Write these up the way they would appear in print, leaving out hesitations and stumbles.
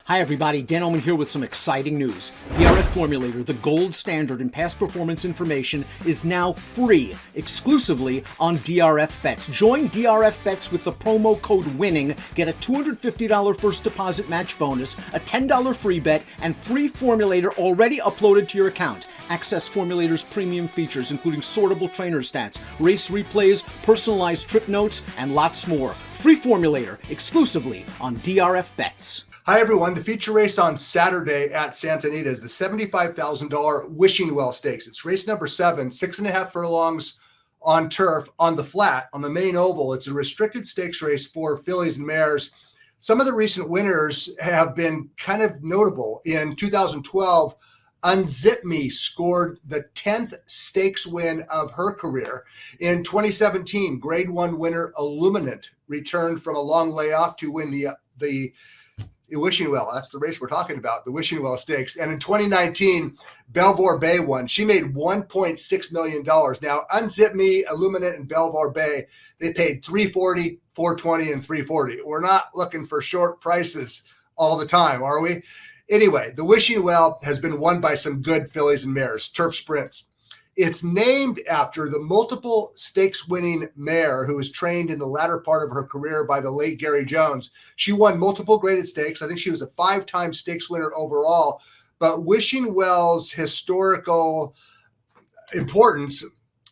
Hi everybody, Dan Oman here with some exciting news. DRF Formulator, the gold standard in past performance information, is now free, exclusively on DRF Bets. Join DRF Bets with the promo code WINNING, get a $250 first deposit match bonus, a $10 free bet, and free Formulator already uploaded to your account. Access Formulator's premium features, including sortable trainer stats, race replays, personalized trip notes, and lots more. Free Formulator, exclusively on DRF Bets. Hi everyone, the feature race on Saturday at Santa Anita is the $75,000 Wishing Well Stakes. It's race number 7, 6.5 furlongs on turf, on the flat, on the main oval. It's a restricted stakes race for fillies and mares. Some of the recent winners have been kind of notable. In 2012, Unzip Me scored the 10th stakes win of her career. In 2017, Grade 1 winner Illuminant returned from a long layoff to win the Wishing Well. That's the race we're talking about, the Wishing Well Stakes. And in 2019, Belvoir Bay won. She made $1.6 million. Now, Unzip Me, Illuminant, and Belvoir Bay, they paid $340, $420, and $340. We're not looking for short prices all the time, are we? Anyway, the Wishing Well has been won by some good fillies and mares, turf sprints. It's named after the multiple stakes-winning mare who was trained in the latter part of her career by the late Gary Jones. She won multiple graded stakes. I think she was a 5-time stakes winner overall. But Wishing Well's historical importance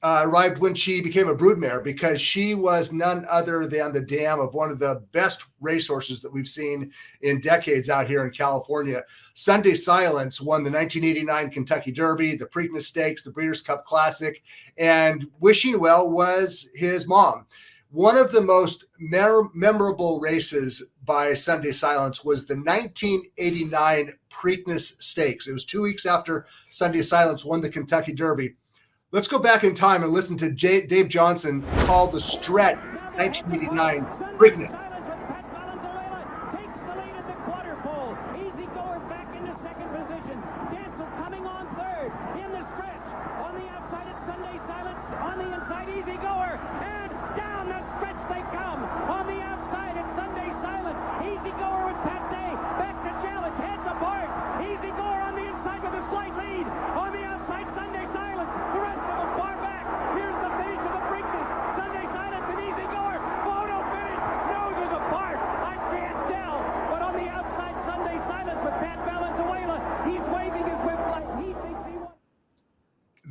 arrived when she became a broodmare, because she was none other than the dam of one of the best racehorses that we've seen in decades out here in California. Sunday Silence won the 1989 Kentucky Derby, the Preakness Stakes, the Breeders' Cup Classic, and Wishing Well was his mom. One of the most memorable races by Sunday Silence was the 1989 Preakness Stakes. It was 2 weeks after Sunday Silence won the Kentucky Derby. Let's go back in time and listen to Dave Johnson call the stretch 1989 Preakness.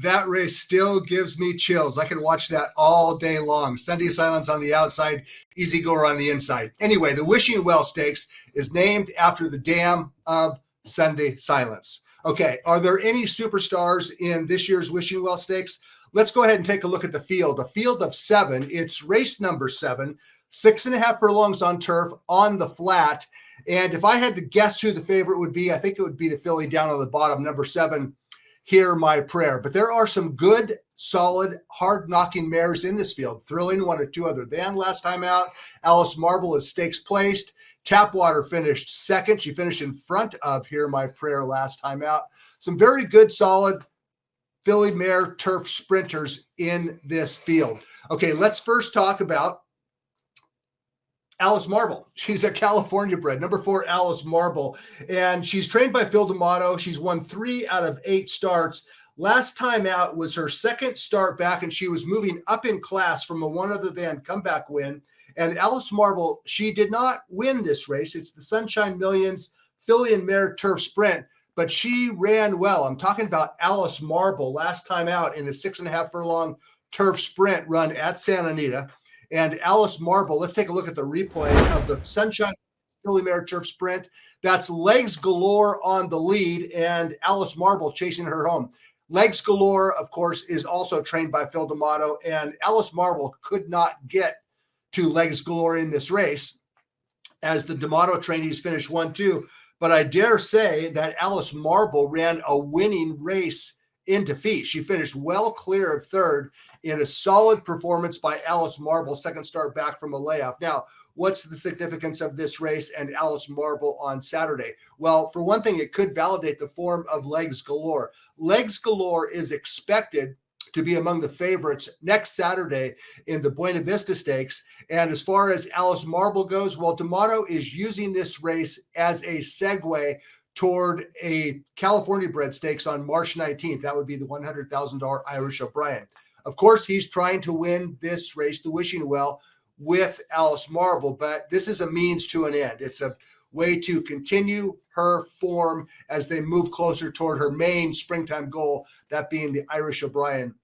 That race still gives me chills. I could watch that all day long. Sunday Silence on the outside, Easy Goer on the inside. Anyway, the Wishing Well Stakes is named after the dam of Sunday Silence. Okay, are there any superstars in this year's Wishing Well Stakes? Let's go ahead and take a look at the field. A field of 7. It's race number 7, 6.5 furlongs on turf, on the flat. And if I had to guess who the favorite would be, I think it would be the filly down on the bottom, number 7, Hear My Prayer. But there are some good, solid, hard-knocking mares in this field. Thrilling won a 2 other than last time out. Alice Marble is stakes placed. Tapwater finished second. She finished in front of Hear My Prayer last time out. Some very good, solid filly mare turf sprinters in this field. Okay, let's first talk about Alice Marble. She's a California bred, number 4, Alice Marble. And she's trained by Phil D'Amato. She's won 3 out of 8 starts. Last time out was her second start back, and she was moving up in class from a 1 other than comeback win. And Alice Marble, she did not win this race. It's the Sunshine Millions filly and mare turf sprint, but she ran well. I'm talking about Alice Marble last time out in the 6.5 furlong turf sprint run at Santa Anita. And Alice Marble, let's take a look at the replay of the Sunshine filly mare turf sprint. That's Legs Galore on the lead and Alice Marble chasing her home. Legs Galore, of course, is also trained by Phil D'Amato, and Alice Marble could not get to Legs Galore in this race as the D'Amato trainees finished 1-2. But I dare say that Alice Marble ran a winning race in defeat. She finished well clear of third in a solid performance by Alice Marble, second start back from a layoff. Now, what's the significance of this race and Alice Marble on Saturday? Well, for one thing, it could validate the form of Legs Galore. Legs Galore is expected to be among the favorites next Saturday in the Buena Vista Stakes. And as far as Alice Marble goes, well, D'Amato is using this race as a segue toward a California bred stakes on March 19th. That would be the $100,000 Irish O'Brien. Of course, he's trying to win this race, the Wishing Well, with Alice Marble, but this is a means to an end. It's a way to continue her form as they move closer toward her main springtime goal, that being the Irish O'Brien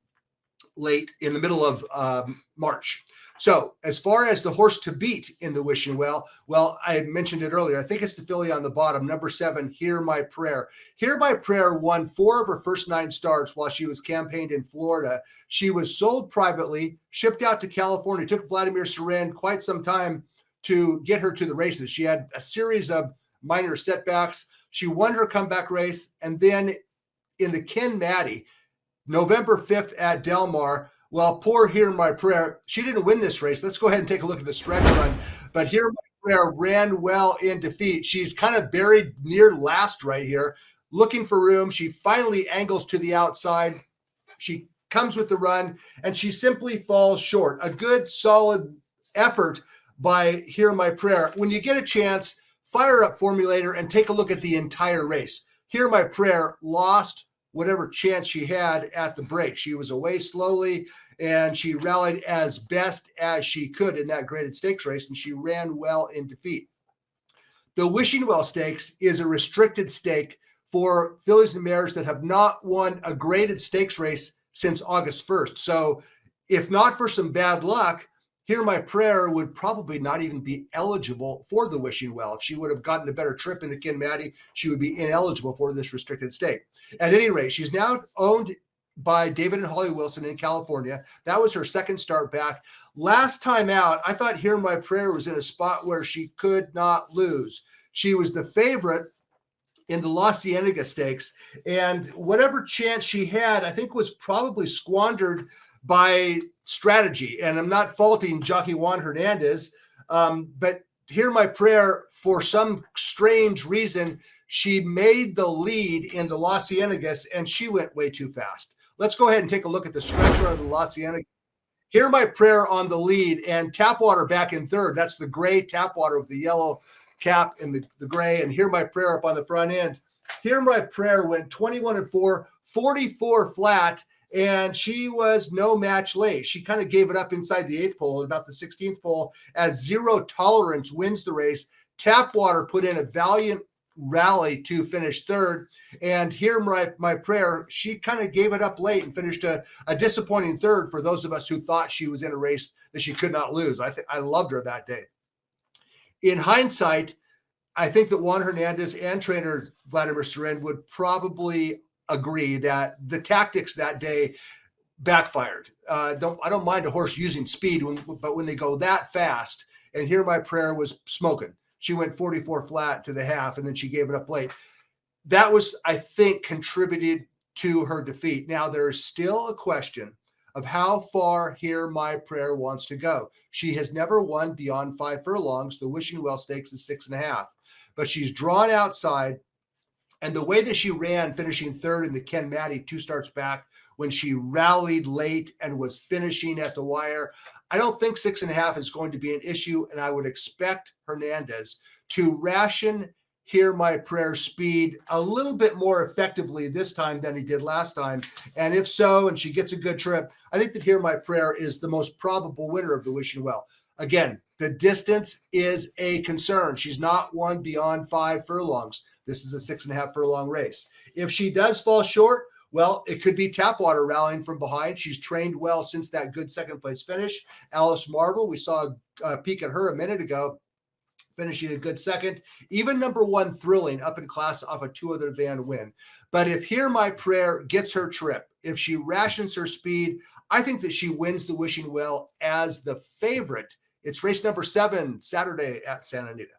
late in the middle of March. So as far as the horse to beat in the Wishing Well, I mentioned it earlier. I think it's the filly on the bottom, number 7, Hear My Prayer. Hear My Prayer won 4 of her first 9 starts while she was campaigned in Florida. She was sold privately, shipped out to California. It took Vladimir Sirena quite some time to get her to the races. She had a series of minor setbacks. She won her comeback race. And then in the Ken Matty, November 5th at Del Mar, well, poor Hear My Prayer, she didn't win this race. Let's go ahead and take a look at the stretch run. But Hear My Prayer ran well in defeat. She's kind of buried near last right here, looking for room. She finally angles to the outside. She comes with the run, and she simply falls short. A good, solid effort by Hear My Prayer. When you get a chance, fire up Formulator and take a look at the entire race. Hear My Prayer lost whatever chance she had at the break. She was away slowly, and she rallied as best as she could in that graded stakes race, and she ran well in defeat. The Wishing Well Stakes is a restricted stake for fillies and mares that have not won a graded stakes race since August 1st. So if not for some bad luck, Hear My Prayer would probably not even be eligible for the Wishing Well. If she would have gotten a better trip in the Ken Matty, she would be ineligible for this restricted stake. At any rate, she's now owned by David and Holly Wilson in California. That was her second start back. Last time out, I thought Hear My Prayer was in a spot where she could not lose. She was the favorite in the La Cienega Stakes, and whatever chance she had, I think was probably squandered by strategy. And I'm not faulting jockey Juan Hernandez, but Hear My Prayer, for some strange reason, she made the lead in the La Cienegas, and she went way too fast. Let's go ahead and take a look at the stretch run of the La Cienega. Hear My Prayer on the lead, and Tapwater back in third. That's the gray Tapwater with the yellow cap and the gray, and Hear My Prayer up on the front end. Hear My Prayer went 21-4, 44 flat, and she was no match late. She kind of gave it up inside the 8th pole, about the 16th pole, as Zero Tolerance wins the race. Tapwater put in a valiant rally to finish third, and Hear My Prayer, she kind of gave it up late and finished a disappointing third for those of us who thought she was in a race that she could not lose. I loved her that day. In hindsight, I think that Juan Hernandez and trainer Vladimir Sirena would probably agree that the tactics that day backfired. I don't mind a horse using speed, but when they go that fast, and Hear My Prayer was smoking. She went 44 flat to the half, and then she gave it up late. That was, I think, contributed to her defeat. Now, there is still a question of how far Hear My Prayer wants to go. She has never won beyond 5 furlongs. The Wishing Well Stakes is 6.5, but she's drawn outside. And the way that she ran, finishing third in the Ken Matty 2 starts back, when she rallied late and was finishing at the wire, I don't think 6.5 is going to be an issue. And I would expect Hernandez to ration Hear My Prayer speed a little bit more effectively this time than he did last time. And if so, and she gets a good trip, I think that Hear My Prayer is the most probable winner of the Wishing Well. Again, the distance is a concern. She's not won beyond 5 furlongs. This is a 6.5 furlong race. If she does fall short, well, it could be Tapwater rallying from behind. She's trained well since that good second place finish. Alice Marble, we saw a peek at her a minute ago, finishing a good second. Even number 1 Thrilling up in class off a 2 other than win. But if Hear My Prayer gets her trip, if she rations her speed, I think that she wins the Wishing Well as the favorite. It's race number 7, Saturday at Santa Anita.